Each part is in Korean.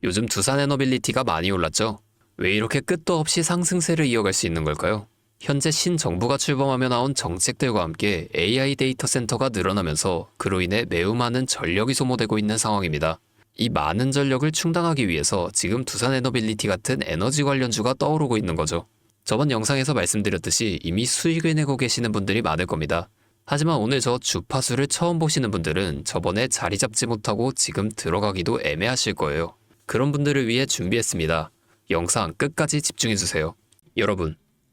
요즘 두산 에너빌리티가 많이 올랐죠? 왜 이렇게 끝도 없이 상승세를 이어갈 수 있는 걸까요? 현재 신정부가 출범하며 나온 정책들과 함께 AI 데이터 센터가 늘어나면서 그로 인해 매우 많은 전력이 소모되고 있는 상황입니다. 이 많은 전력을 충당하기 위해서 지금 두산 에너빌리티 같은 에너지 관련주가 떠오르고 있는 거죠. 저번 영상에서 말씀드렸듯이 이미 수익을 내고 계시는 분들이 많을 겁니다. 하지만 오늘 저 주파수를 처음 보시는 분들은 저번에 자리 잡지 못하고 지금 들어가기도 애매하실 거예요. 그런 분들을 위해 준비했습니다. 영상 끝까지 집중해주세요.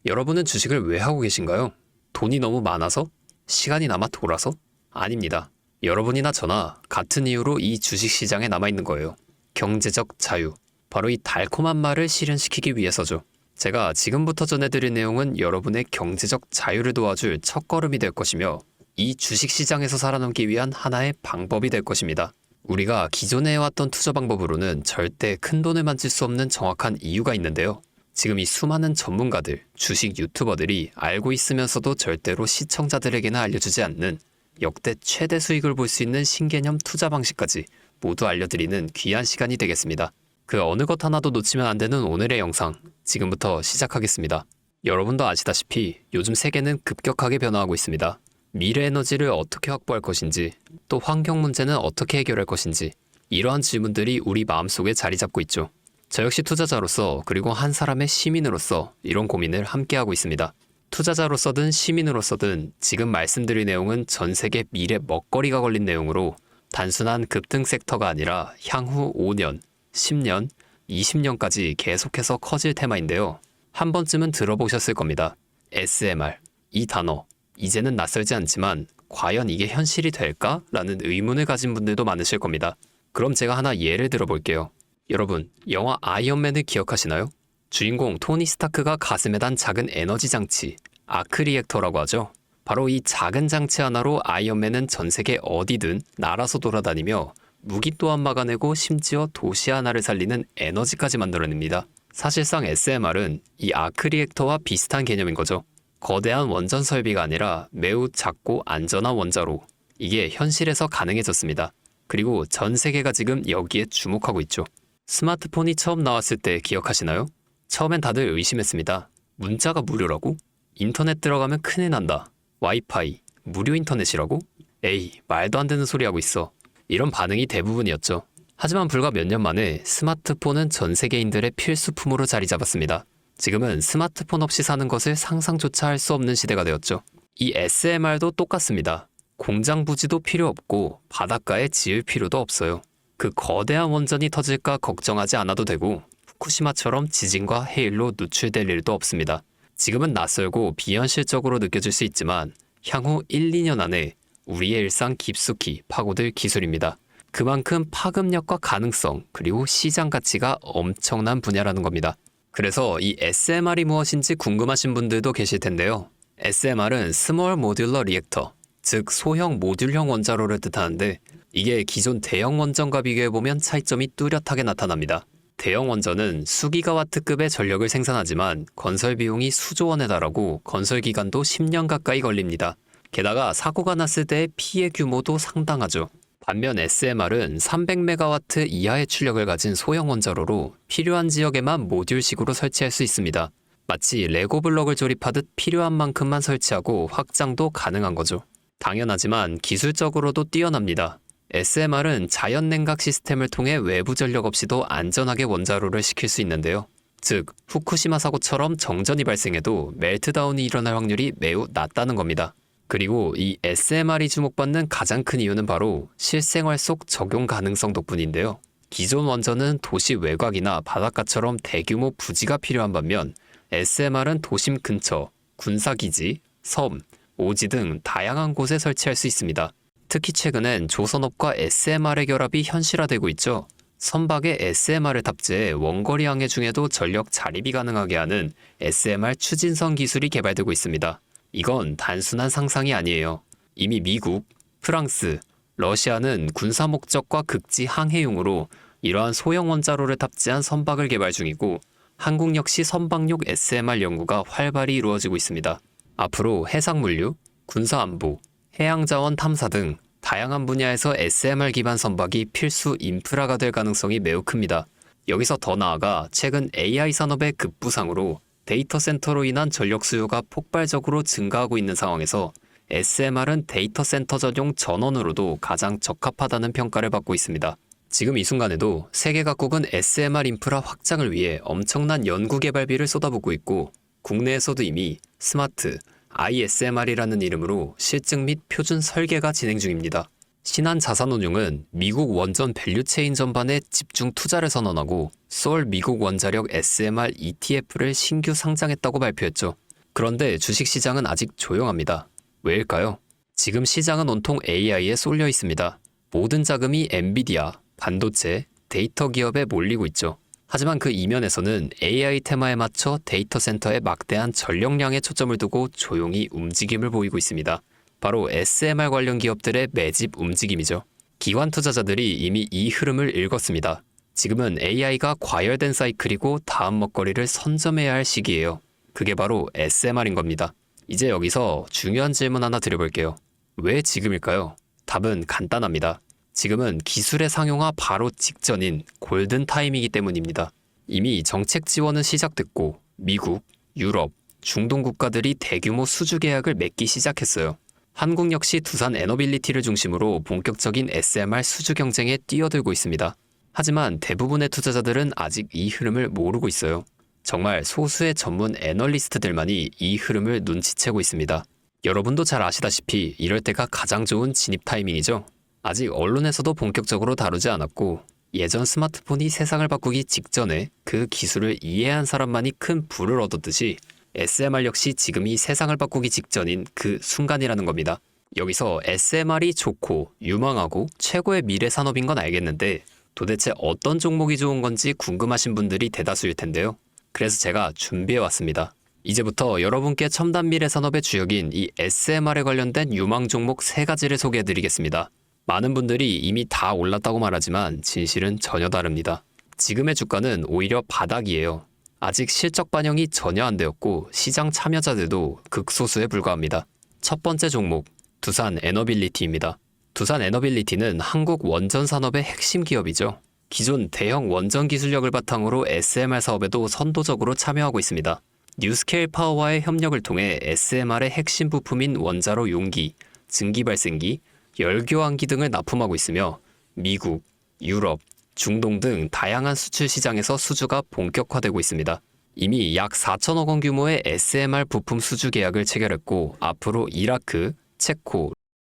여러분은 주식을 왜 하고 계신가요? 돈이 너무 많아서? 시간이 남아 돌아서? 아닙니다. 여러분이나 저나 같은 이유로 이 주식시장에 남아있는 거예요. 경제적 자유. 바로 이 달콤한 말을 실현시키기 위해서죠. 제가 지금부터 전해드릴 내용은 여러분의 경제적 자유를 도와줄 첫걸음이 될 것이며 이 주식시장에서 살아남기 위한 하나의 방법이 될 것입니다. 우리가 기존에 해왔던 투자 방법으로는 절대 큰 돈을 만질 수 없는 정확한 이유가 있는데요. 지금 이 수많은 전문가들, 주식 유튜버들이 알고 있으면서도 절대로 시청자들에게는 알려주지 않는 역대 최대 수익을 볼 수 있는 신개념 투자 방식까지 모두 알려드리는 귀한 시간이 되겠습니다. 그 어느 것 하나도 놓치면 안 되는 오늘의 영상, 지금부터 시작하겠습니다. 여러분도 아시다시피 요즘 세계는 급격하게 변화하고 있습니다. 미래 에너지를 어떻게 확보할 것인지, 또 환경 문제는 어떻게 해결할 것인지, 이러한 질문들이 우리 마음속에 자리 잡고 있죠. 저 역시 투자자로서 그리고 한 사람의 시민으로서 이런 고민을 함께하고 있습니다. 투자자로서든 시민으로서든 지금 말씀드릴 내용은 전 세계 미래 먹거리가 걸린 내용으로 단순한 급등 섹터가 아니라 향후 5년, 10년, 20년까지 계속해서 커질 테마인데요. 한 번쯤은 들어보셨을 겁니다. SMR, 이 단어. 이제는 낯설지 않지만 과연 이게 현실이 될까? 라는 의문을 가진 분들도 많으실 겁니다. 그럼 제가 하나 예를 들어볼게요. 여러분, 영화 아이언맨을 기억하시나요? 주인공 토니 스타크가 가슴에 단 작은 에너지 장치, 아크 리액터라고 하죠. 바로 이 작은 장치 하나로 아이언맨은 전 세계 어디든 날아서 돌아다니며 무기 또한 막아내고 심지어 도시 하나를 살리는 에너지까지 만들어냅니다. 사실상 SMR은 이 아크 리액터와 비슷한 개념인 거죠. 거대한 원전 설비가 아니라 매우 작고 안전한 원자로. 이게 현실에서 가능해졌습니다. 그리고 전 세계가 지금 여기에 주목하고 있죠. 스마트폰이 처음 나왔을 때 기억하시나요? 처음엔 다들 의심했습니다. 문자가 무료라고? 인터넷 들어가면 큰일 난다. 와이파이, 무료 인터넷이라고? 에이, 말도 안 되는 소리 하고 있어. 이런 반응이 대부분이었죠. 하지만 불과 몇 년 만에 스마트폰은 전 세계인들의 필수품으로 자리 잡았습니다. 지금은 스마트폰 없이 사는 것을 상상조차 할 수 없는 시대가 되었죠. 이 SMR도 똑같습니다. 공장 부지도 필요 없고 바닷가에 지을 필요도 없어요. 그 거대한 원전이 터질까 걱정하지 않아도 되고 후쿠시마처럼 지진과 해일로 누출될 일도 없습니다. 지금은 낯설고 비현실적으로 느껴질 수 있지만 향후 1, 2년 안에 우리의 일상 깊숙이 파고들 기술입니다. 그만큼 파급력과 가능성 그리고 시장 가치가 엄청난 분야라는 겁니다. 그래서 이 SMR이 무엇인지 궁금하신 분들도 계실 텐데요. SMR은 스몰 모듈러 리액터, 즉 소형 모듈형 원자로를 뜻하는데 이게 기존 대형 원전과 비교해보면 차이점이 뚜렷하게 나타납니다. 대형 원전은 수기가와트급의 전력을 생산하지만 건설 비용이 수조 원에 달하고 건설 기간도 10년 가까이 걸립니다. 게다가 사고가 났을 때의 피해 규모도 상당하죠. 반면 SMR은 300메가와트 이하의 출력을 가진 소형 원자로로 필요한 지역에만 모듈식으로 설치할 수 있습니다. 마치 레고 블럭을 조립하듯 필요한 만큼만 설치하고 확장도 가능한 거죠. 당연하지만 기술적으로도 뛰어납니다. SMR은 자연 냉각 시스템을 통해 외부 전력 없이도 안전하게 원자로를 식힐 수 있는데요. 즉, 후쿠시마 사고처럼 정전이 발생해도 멜트다운이 일어날 확률이 매우 낮다는 겁니다. 그리고 이 SMR이 주목받는 가장 큰 이유는 바로 실생활 속 적용 가능성 덕분인데요. 기존 원전은 도시 외곽이나 바닷가처럼 대규모 부지가 필요한 반면 SMR은 도심 근처, 군사기지, 섬, 오지 등 다양한 곳에 설치할 수 있습니다. 특히 최근엔 조선업과 SMR의 결합이 현실화되고 있죠. 선박에 SMR을 탑재해 원거리 항해 중에도 전력 자립이 가능하게 하는 SMR 추진선 기술이 개발되고 있습니다. 이건 단순한 상상이 아니에요. 이미 미국, 프랑스, 러시아는 군사 목적과 극지 항해용으로 이러한 소형 원자로를 탑재한 선박을 개발 중이고 한국 역시 선박용 SMR 연구가 활발히 이루어지고 있습니다. 앞으로 해상물류, 군사안보, 해양자원 탐사 등 다양한 분야에서 SMR 기반 선박이 필수 인프라가 될 가능성이 매우 큽니다. 여기서 더 나아가 최근 AI 산업의 급부상으로 데이터 센터로 인한 전력 수요가 폭발적으로 증가하고 있는 상황에서 SMR은 데이터 센터 전용 전원으로도 가장 적합하다는 평가를 받고 있습니다. 지금 이 순간에도 세계 각국은 SMR 인프라 확장을 위해 엄청난 연구 개발비를 쏟아붓고 있고 국내에서도 이미 스마트 ISMR이라는 이름으로 실증 및 표준 설계가 진행 중입니다. 신한자산운용은 미국 원전 밸류체인 전반에 집중 투자를 선언하고 서울 미국 원자력 SMR ETF를 신규 상장했다고 발표했죠. 그런데 주식시장은 아직 조용합니다. 왜일까요? 지금 시장은 온통 AI에 쏠려 있습니다. 모든 자금이 엔비디아, 반도체, 데이터 기업에 몰리고 있죠. 하지만 그 이면에서는 AI 테마에 맞춰 데이터 센터에 막대한 전력량에 초점을 두고 조용히 움직임을 보이고 있습니다. 바로 SMR 관련 기업들의 매집 움직임이죠. 기관 투자자들이 이미 이 흐름을 읽었습니다. 지금은 AI가 과열된 사이클이고 다음 먹거리를 선점해야 할 시기예요. 그게 바로 SMR인 겁니다. 이제 여기서 중요한 질문 하나 드려볼게요. 왜 지금일까요? 답은 간단합니다. 지금은 기술의 상용화 바로 직전인 골든 타임이기 때문입니다. 이미 정책 지원은 시작됐고 미국, 유럽, 중동 국가들이 대규모 수주 계약을 맺기 시작했어요. 한국 역시 두산 에너빌리티를 중심으로 본격적인 SMR 수주 경쟁에 뛰어들고 있습니다. 하지만 대부분의 투자자들은 아직 이 흐름을 모르고 있어요. 정말 소수의 전문 애널리스트들만이 이 흐름을 눈치채고 있습니다. 여러분도 잘 아시다시피 이럴 때가 가장 좋은 진입 타이밍이죠. 아직 언론에서도 본격적으로 다루지 않았고 예전 스마트폰이 세상을 바꾸기 직전에 그 기술을 이해한 사람만이 큰 부를 얻었듯이 SMR 역시 지금이 세상을 바꾸기 직전인 그 순간이라는 겁니다. 여기서 SMR이 좋고 유망하고 최고의 미래 산업인 건 알겠는데 도대체 어떤 종목이 좋은 건지 궁금하신 분들이 대다수일 텐데요. 그래서 제가 준비해왔습니다. 이제부터 여러분께 첨단 미래 산업의 주역인 이 SMR에 관련된 유망 종목 3가지를 소개해드리겠습니다. 많은 분들이 이미 다 올랐다고 말하지만 진실은 전혀 다릅니다. 지금의 주가는 오히려 바닥이에요. 아직 실적 반영이 전혀 안 되었고 시장 참여자들도 극소수에 불과합니다. 첫 번째 종목, 두산 에너빌리티입니다. 두산 에너빌리티는 한국 원전 산업의 핵심 기업이죠. 기존 대형 원전 기술력을 바탕으로 SMR 사업에도 선도적으로 참여하고 있습니다. 뉴스케일 파워와의 협력을 통해 SMR의 핵심 부품인 원자로 용기, 증기 발생기, 열교환기 등을 납품하고 있으며 미국, 유럽, 중동 등 다양한 수출 시장에서 수주가 본격화되고 있습니다. 이미 약 4천억 원 규모의 SMR 부품 수주 계약을 체결했고 앞으로 이라크, 체코,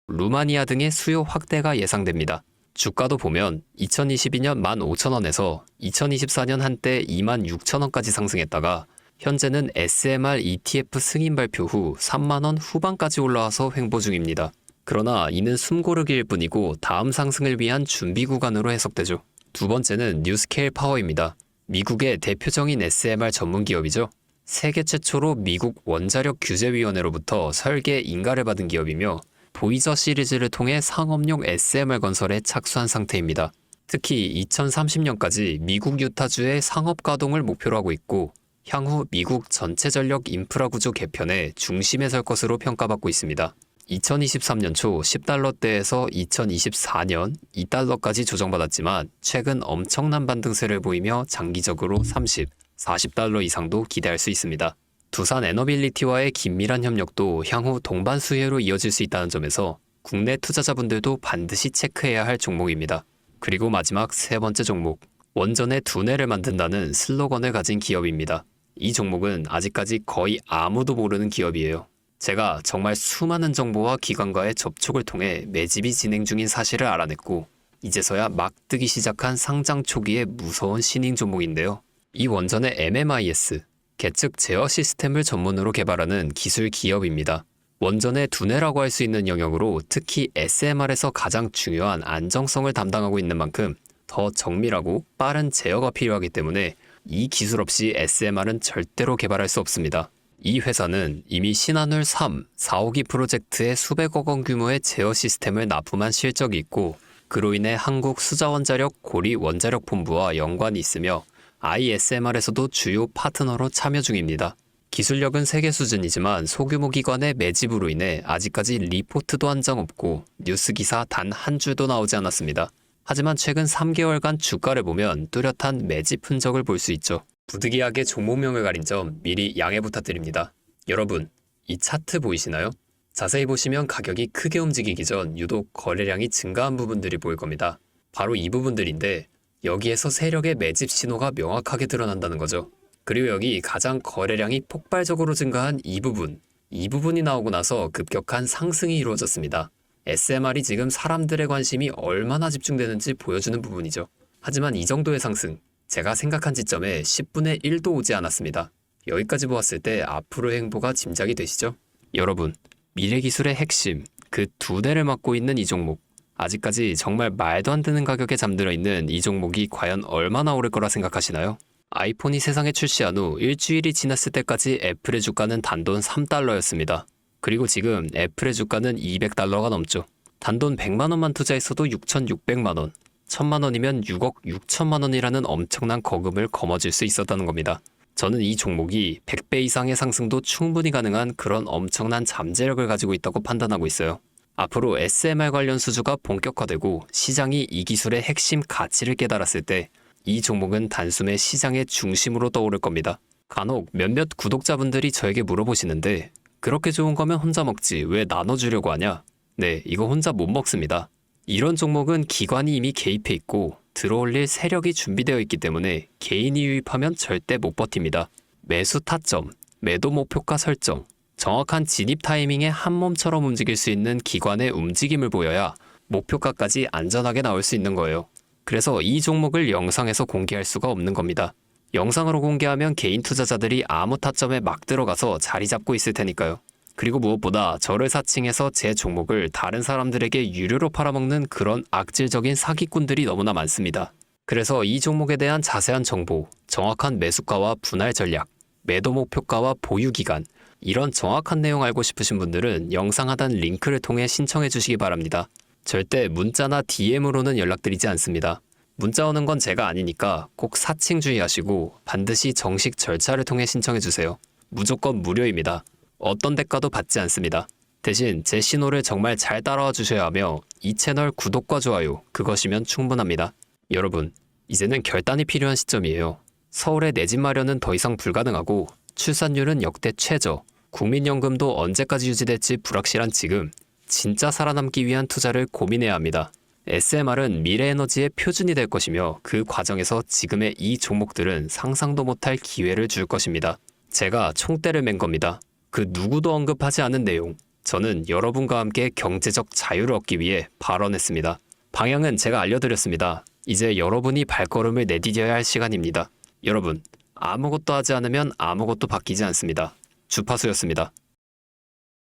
루마니아 등의 수요 확대가 예상됩니다. 주가도 보면 2022년 15,000원에서 2024년 한때 26,000원까지 상승했다가 현재는 SMR ETF 승인 발표 후 3만원 후반까지 올라와서 횡보 중입니다. 그러나 이는 숨고르기일 뿐이고 다음 상승을 위한 준비 구간으로 해석되죠. 두 번째는 뉴스케일 파워입니다. 미국의 대표적인 SMR 전문 기업이죠. 세계 최초로 미국 원자력 규제위원회로부터 설계 인가를 받은 기업이며 보이저 시리즈를 통해 상업용 SMR 건설에 착수한 상태입니다. 특히 2030년까지 미국 유타주의 상업 가동을 목표로 하고 있고 향후 미국 전체 전력 인프라 구조 개편의 중심에 설 것으로 평가받고 있습니다. 2023년 초 10달러대에서 2024년 2달러까지 조정받았지만 최근 엄청난 반등세를 보이며 장기적으로 30, 40달러 이상도 기대할 수 있습니다. 두산 에너빌리티와의 긴밀한 협력도 향후 동반 수혜로 이어질 수 있다는 점에서 국내 투자자분들도 반드시 체크해야 할 종목입니다. 그리고 마지막 3번째 종목, 원전의 두뇌를 만든다는 슬로건을 가진 기업입니다. 이 종목은 아직까지 거의 아무도 모르는 기업이에요. 제가 정말 수많은 정보와 기관과의 접촉을 통해 매집이 진행 중인 사실을 알아냈고 이제서야 막 뜨기 시작한 상장 초기의 무서운 신인 종목인데요. 이 원전의 MMIS, 계측 제어 시스템을 전문으로 개발하는 기술 기업입니다. 원전의 두뇌라고 할 수 있는 영역으로 특히 SMR에서 가장 중요한 안정성을 담당하고 있는 만큼 더 정밀하고 빠른 제어가 필요하기 때문에 이 기술 없이 SMR은 절대로 개발할 수 없습니다. 이 회사는 이미 신한울 3, 4호기 프로젝트에 수백억 원 규모의 제어 시스템을 납품한 실적이 있고 그로 인해 한국 수자원자력 고리 원자력본부와 연관이 있으며 ISMR에서도 주요 파트너로 참여 중입니다. 기술력은 세계 수준이지만 소규모 기관의 매집으로 인해 아직까지 리포트도 한 장 없고 뉴스 기사 단 한 줄도 나오지 않았습니다. 하지만 최근 3개월간 주가를 보면 뚜렷한 매집 흔적을 볼 수 있죠. 부득이하게 종목명을 가린 점 미리 양해 부탁드립니다. 여러분, 이 차트 보이시나요? 자세히 보시면 가격이 크게 움직이기 전 유독 거래량이 증가한 부분들이 보일 겁니다. 바로 이 부분들인데 여기에서 세력의 매집 신호가 명확하게 드러난다는 거죠. 그리고 여기 가장 거래량이 폭발적으로 증가한 이 부분이 나오고 나서 급격한 상승이 이루어졌습니다. SMR이 지금 사람들의 관심이 얼마나 집중되는지 보여주는 부분이죠. 하지만 이 정도의 상승, 제가 생각한 지점에 10분의 1도 오지 않았습니다. 여기까지 보았을 때 앞으로의 행보가 짐작이 되시죠? 여러분, 미래기술의 핵심, 그 두 대를 맡고 있는 이 종목, 아직까지 정말 말도 안 되는 가격에 잠들어 있는 이 종목이 과연 얼마나 오를 거라 생각하시나요? 아이폰이 세상에 출시한 후 일주일이 지났을 때까지 애플의 주가는 단돈 3달러였습니다. 그리고 지금 애플의 주가는 200달러가 넘죠. 단돈 100만 원만 투자했어도 6,600만 원, 1,000만 원이면 6억 6천만 원이라는 엄청난 거금을 거머쥘 수 있었다는 겁니다. 저는 이 종목이 100배 이상의 상승도 충분히 가능한 그런 엄청난 잠재력을 가지고 있다고 판단하고 있어요. 앞으로 SMR 관련 수주가 본격화되고 시장이 이 기술의 핵심 가치를 깨달았을 때 이 종목은 단숨에 시장의 중심으로 떠오를 겁니다. 간혹 몇몇 구독자분들이 저에게 물어보시는데 그렇게 좋은 거면 혼자 먹지 왜 나눠주려고 하냐? 네, 이거 혼자 못 먹습니다. 이런 종목은 기관이 이미 개입해 있고 들어올릴 세력이 준비되어 있기 때문에 개인이 유입하면 절대 못 버팁니다. 매수 타점, 매도 목표가 설정, 정확한 진입 타이밍에 한 몸처럼 움직일 수 있는 기관의 움직임을 보여야 목표가까지 안전하게 나올 수 있는 거예요. 그래서 이 종목을 영상에서 공개할 수가 없는 겁니다. 영상으로 공개하면 개인 투자자들이 아무 타점에 막 들어가서 자리 잡고 있을 테니까요. 그리고 무엇보다 저를 사칭해서 제 종목을 다른 사람들에게 유료로 팔아먹는 그런 악질적인 사기꾼들이 너무나 많습니다. 그래서 이 종목에 대한 자세한 정보, 정확한 매수가와 분할 전략, 매도 목표가와 보유 기간, 이런 정확한 내용 알고 싶으신 분들은 영상 하단 링크를 통해 신청해 주시기 바랍니다. 절대 문자나 DM으로는 연락드리지 않습니다. 문자 오는 건 제가 아니니까 꼭 사칭 주의하시고 반드시 정식 절차를 통해 신청해 주세요. 무조건 무료입니다. 어떤 대가도 받지 않습니다. 대신 제 신호를 정말 잘 따라와 주셔야 하며 이 채널 구독과 좋아요, 그것이면 충분합니다. 여러분, 이제는 결단이 필요한 시점이에요. 서울의 내 집 마련은 더 이상 불가능하고 출산율은 역대 최저, 국민연금도 언제까지 유지될지 불확실한 지금, 진짜 살아남기 위한 투자를 고민해야 합니다. SMR은 미래에너지의 표준이 될 것이며 그 과정에서 지금의 이 종목들은 상상도 못할 기회를 줄 것입니다. 제가 총대를 맨 겁니다. 그 누구도 언급하지 않은 내용, 저는 여러분과 함께 경제적 자유를 얻기 위해 발언했습니다. 방향은 제가 알려드렸습니다. 이제 여러분이 발걸음을 내디뎌야 할 시간입니다. 여러분, 아무것도 하지 않으면 아무것도 바뀌지 않습니다. 주파수였습니다.